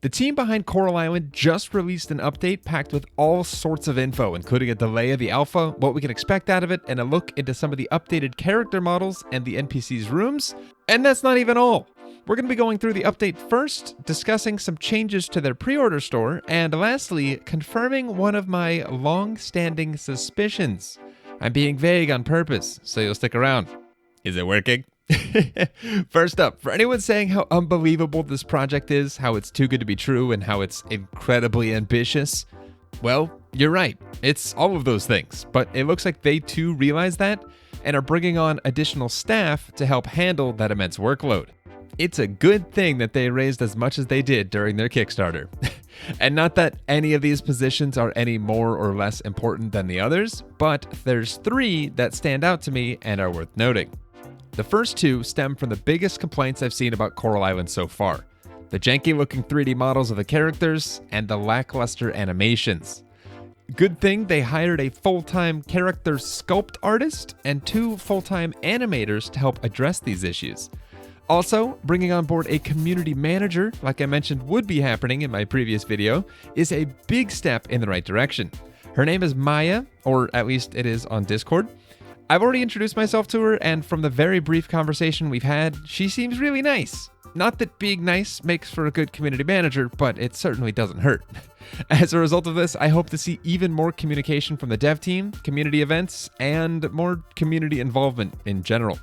The team behind Coral Island just released an update packed with all sorts of info, including a delay of the alpha, what we can expect out of it, and a look into some of the updated character models and the NPCs' rooms. And that's not even all. We're going to be going through the update first, discussing some changes to their pre-order store, and lastly, confirming one of my long-standing suspicions. I'm being vague on purpose, so you'll stick around. Is it working? First up, for anyone saying how unbelievable this project is, how it's too good to be true, and how it's incredibly ambitious, well, you're right. It's all of those things, but it looks like they too realize that and are bringing on additional staff to help handle that immense workload. It's a good thing that they raised as much as they did during their Kickstarter. And not that any of these positions are any more or less important than the others, but there's 3 that stand out to me and are worth noting. The first 2 stem from the biggest complaints I've seen about Coral Island so far: the janky-looking 3D models of the characters and the lackluster animations. Good thing they hired a full-time character sculpt artist and 2 full-time animators to help address these issues. Also, bringing on board a community manager, like I mentioned would be happening in my previous video, is a big step in the right direction. Her name is Maya, or at least it is on Discord. I've already introduced myself to her, and from the very brief conversation we've had, she seems really nice. Not that being nice makes for a good community manager, but it certainly doesn't hurt. As a result of this, I hope to see even more communication from the dev team, community events, and more community involvement in general.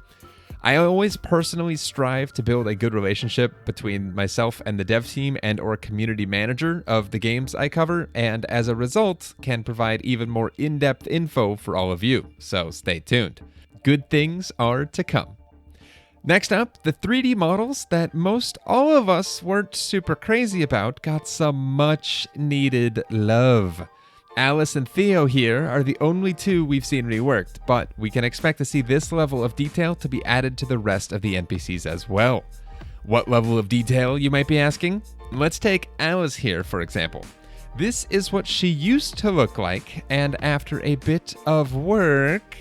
I always personally strive to build a good relationship between myself and the dev team and or community manager of the games I cover, and as a result, can provide even more in-depth info for all of you, so stay tuned. Good things are to come. Next up, the 3D models that most all of us weren't super crazy about got some much needed love. Alice and Theo here are the only 2 we've seen reworked, but we can expect to see this level of detail to be added to the rest of the NPCs as well. What level of detail, you might be asking? Let's take Alice here, for example. This is what she used to look like, and after a bit of work,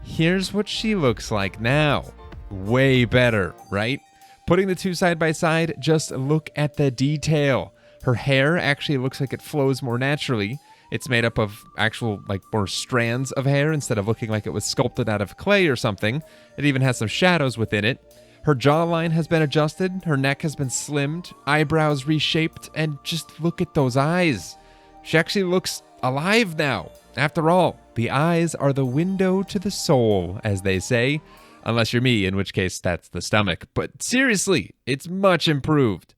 here's what she looks like now. Way better, right? Putting the 2 side by side, just look at the detail. Her hair actually looks like it flows more naturally. It's made up of actual, more strands of hair instead of looking like it was sculpted out of clay or something. It even has some shadows within it. Her jawline has been adjusted, her neck has been slimmed, eyebrows reshaped, and just look at those eyes. She actually looks alive now. After all, the eyes are the window to the soul, as they say. Unless you're me, in which case that's the stomach. But seriously, it's much improved.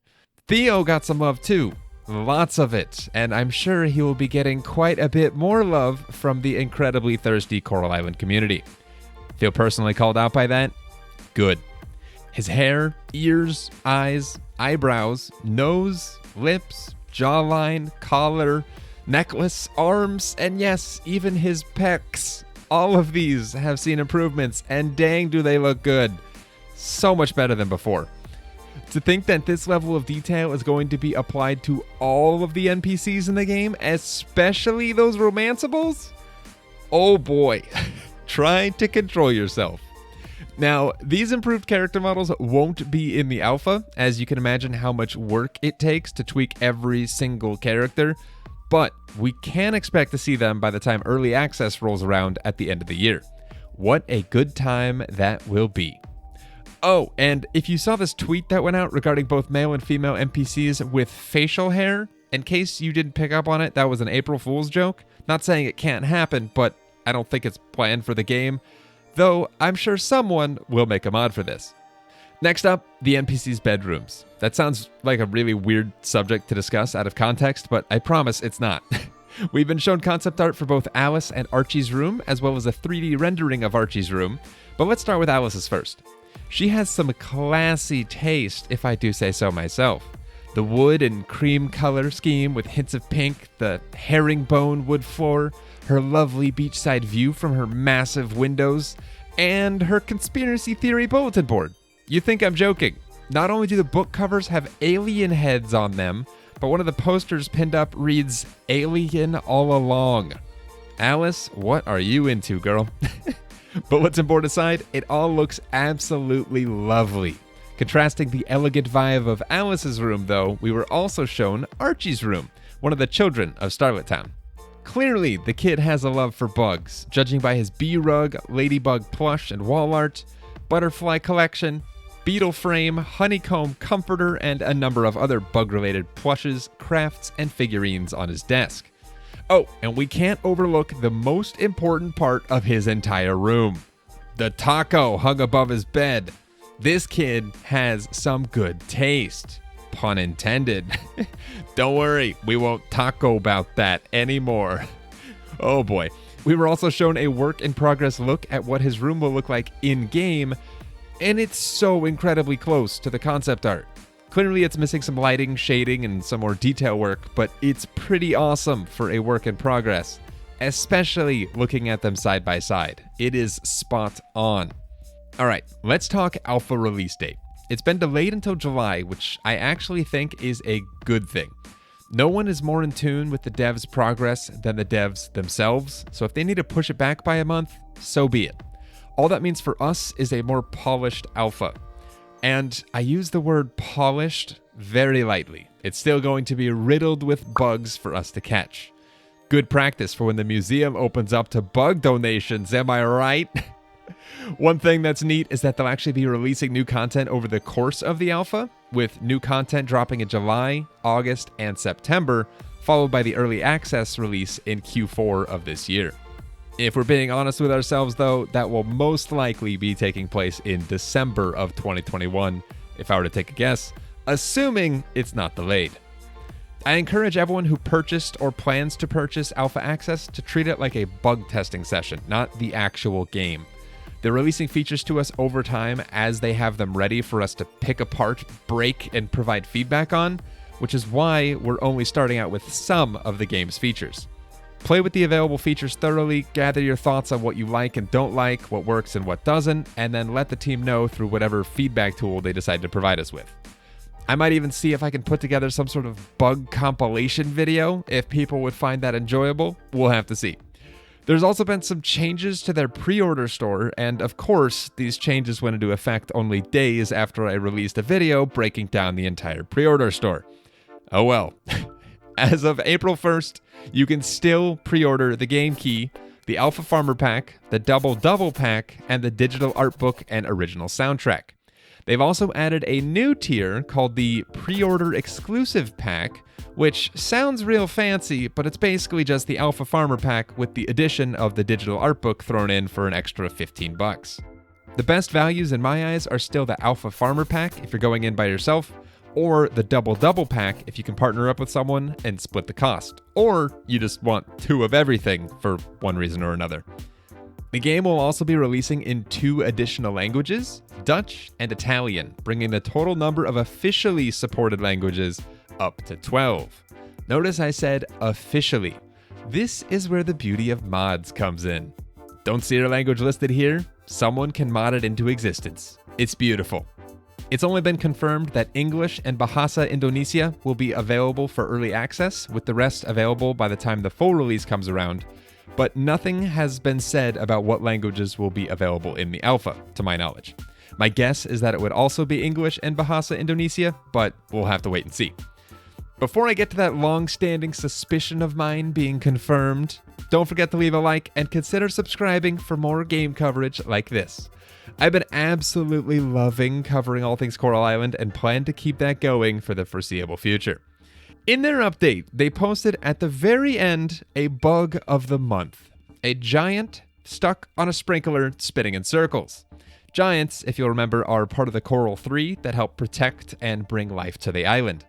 Theo got some love too. Lots of it, and I'm sure he will be getting quite a bit more love from the incredibly thirsty Coral Island community. Feel personally called out by that? Good. His hair, ears, eyes, eyebrows, nose, lips, jawline, collar, necklace, arms, and yes, even his pecs. All of these have seen improvements, and dang do they look good. So much better than before. To think that this level of detail is going to be applied to all of the NPCs in the game, especially those romanceables? Oh boy, try to control yourself. Now, these improved character models won't be in the alpha, as you can imagine how much work it takes to tweak every single character, but we can expect to see them by the time early access rolls around at the end of the year. What a good time that will be. Oh, and if you saw this tweet that went out regarding both male and female NPCs with facial hair, in case you didn't pick up on it, that was an April Fool's joke. Not saying it can't happen, but I don't think it's planned for the game, though I'm sure someone will make a mod for this. Next up, the NPCs' bedrooms. That sounds like a really weird subject to discuss out of context, but I promise it's not. We've been shown concept art for both Alice and Archie's room, as well as a 3D rendering of Archie's room, but let's start with Alice's first. She has some classy taste, if I do say so myself. The wood and cream color scheme with hints of pink, the herringbone wood floor, her lovely beachside view from her massive windows, and her conspiracy theory bulletin board. You think I'm joking? Not only do the book covers have alien heads on them, but one of the posters pinned up reads, "Alien all along." Alice, what are you into, girl? Bullets and board aside, it all looks absolutely lovely. Contrasting the elegant vibe of Alice's room, though, we were also shown Archie's room, one of the children of Starlet Town. Clearly, the kid has a love for bugs, judging by his bee rug, ladybug plush and wall art, butterfly collection, beetle frame, honeycomb comforter, and a number of other bug-related plushes, crafts, and figurines on his desk. Oh, and we can't overlook the most important part of his entire room. The taco hung above his bed. This kid has some good taste. Pun intended. Don't worry, we won't taco about that anymore. Oh boy. We were also shown a work-in-progress look at what his room will look like in-game, and it's so incredibly close to the concept art. Clearly it's missing some lighting, shading, and some more detail work, but it's pretty awesome for a work in progress, especially looking at them side by side. It is spot on. Alright, let's talk alpha release date. It's been delayed until July, which I actually think is a good thing. No one is more in tune with the devs' progress than the devs themselves, so if they need to push it back by a month, so be it. All that means for us is a more polished alpha. And I use the word polished very lightly. It's still going to be riddled with bugs for us to catch. Good practice for when the museum opens up to bug donations, am I right? One thing that's neat is that they'll actually be releasing new content over the course of the alpha, with new content dropping in July, August, and September, followed by the early access release in Q4 of this year. If we're being honest with ourselves, though, that will most likely be taking place in December of 2021, if I were to take a guess, assuming it's not delayed. I encourage everyone who purchased or plans to purchase Alpha Access to treat it like a bug testing session, not the actual game. They're releasing features to us over time as they have them ready for us to pick apart, break, and provide feedback on, which is why we're only starting out with some of the game's features. Play with the available features thoroughly, gather your thoughts on what you like and don't like, what works and what doesn't, and then let the team know through whatever feedback tool they decide to provide us with. I might even see if I can put together some sort of bug compilation video if people would find that enjoyable. We'll have to see. There's also been some changes to their pre-order store, and of course, these changes went into effect only days after I released a video breaking down the entire pre-order store. Oh well. As of April 1st, you can still pre-order the game key, the Alpha Farmer Pack, the Double Pack, and the digital art book and original soundtrack. They've also added a new tier called the Pre-Order Exclusive Pack, which sounds real fancy, but it's basically just the Alpha Farmer Pack with the addition of the digital art book thrown in for an extra $15. The best values in my eyes are still the Alpha Farmer Pack if you're going in by yourself, or the Double Pack if you can partner up with someone and split the cost, or you just want two of everything for one reason or another. The game will also be releasing in 2 additional languages, Dutch and Italian, bringing the total number of officially supported languages up to 12. Notice I said officially. This is where the beauty of mods comes in. Don't see your language listed here? Someone can mod it into existence. It's beautiful. It's only been confirmed that English and Bahasa Indonesia will be available for early access, with the rest available by the time the full release comes around, but nothing has been said about what languages will be available in the alpha, to my knowledge. My guess is that it would also be English and Bahasa Indonesia, but we'll have to wait and see. Before I get to that long-standing suspicion of mine being confirmed, don't forget to leave a like and consider subscribing for more game coverage like this. I've been absolutely loving covering all things Coral Island and plan to keep that going for the foreseeable future. In their update, they posted at the very end a bug of the month. A giant stuck on a sprinkler spinning in circles. Giants, if you'll remember, are part of the Coral 3 that help protect and bring life to the island.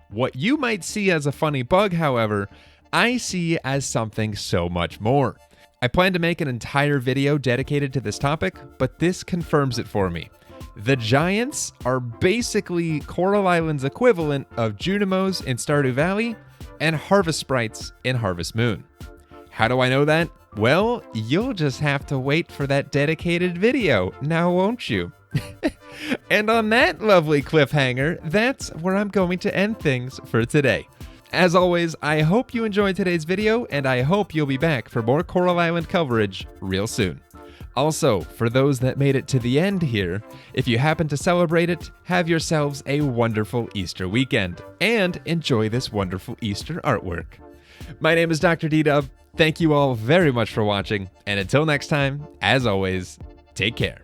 What you might see as a funny bug, however, I see as something so much more. I plan to make an entire video dedicated to this topic, but this confirms it for me. The Giants are basically Coral Island's equivalent of Junimos in Stardew Valley and Harvest Sprites in Harvest Moon. How do I know that? Well, you'll just have to wait for that dedicated video, now won't you? And on that lovely cliffhanger, that's where I'm going to end things for today. As always, I hope you enjoyed today's video, and I hope you'll be back for more Coral Island coverage real soon. Also, for those that made it to the end here, if you happen to celebrate it, have yourselves a wonderful Easter weekend, and enjoy this wonderful Easter artwork. My name is DoctorDDub. Thank you all very much for watching, and until next time, as always, take care.